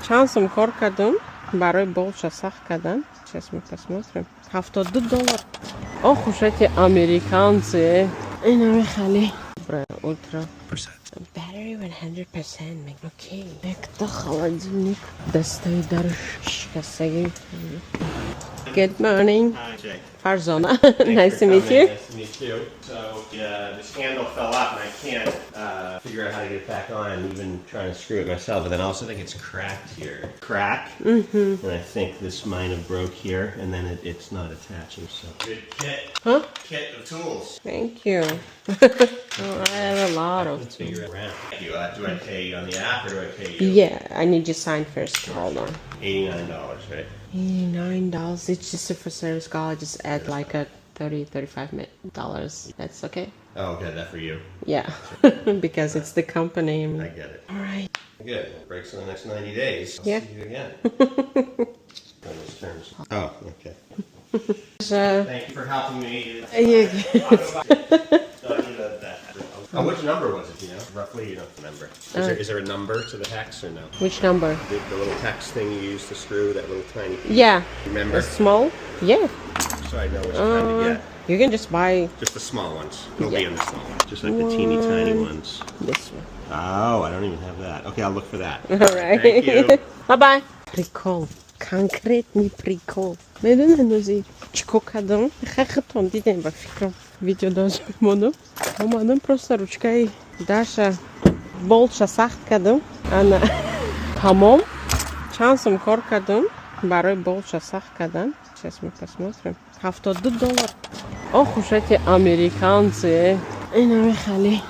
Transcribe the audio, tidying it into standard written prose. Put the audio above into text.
Чанд сум кор кардам барои болша сахт кадан. Сейчас мы посмотрим. $72. Ох уж эти американцы. Инами хали. Ультра. Battery 100%. Окей. Это холодильник. Достаю даже косаги. Good morning. Hi, Jay. Farzana. Thanks Nice for to meet coming. you. Nice to meet you. So, this handle fell out and I can't figure out how to get it back on. I'm even trying to screw it myself, but then I also think it's cracked here. Crack. And I think this might have broke here, and then it's not attaching, so. Good kit. Huh? Kit of tools. Thank you. Oh, I have a lot of Let's figure it around. Do I pay on the app or do I pay you? Yeah, I need you signed first. Hold on. $89, right? $89. It's just for service call. I just add like a $35. That's okay? Oh, okay, that for you. Yeah, because it's the company. I get it. All right. Good. Breaks in the next 90 days. I'll Yeah. see you again. On those terms. Oh, okay. Thank you for helping me. Oh, which number was it, Roughly, you don't remember. Is there a number to the hex or no? Which number? The little hex thing you use to screw, that little tiny piece. Yeah. Remember? Small? Yeah. So I know which kind to get. You can just buy Just the small ones. They'll be Yeah. in the small ones. Just like the teeny tiny ones. this one. Oh, I don't even have that. Okay, I'll look for that. All right. Thank you. Bye-bye. Прикол. Конкретный прикол. میدونی چیکار کردم؟ خیلی دیدم با فکرم ویدیو داشت اومدم просто ручкой Даша болша сахт кардам. Ана тамом. Чанд сум кор кардам барои болша сахт кадан. Сейчас мы посмотрим. $72. Ох уж эти американцы. Инами хали.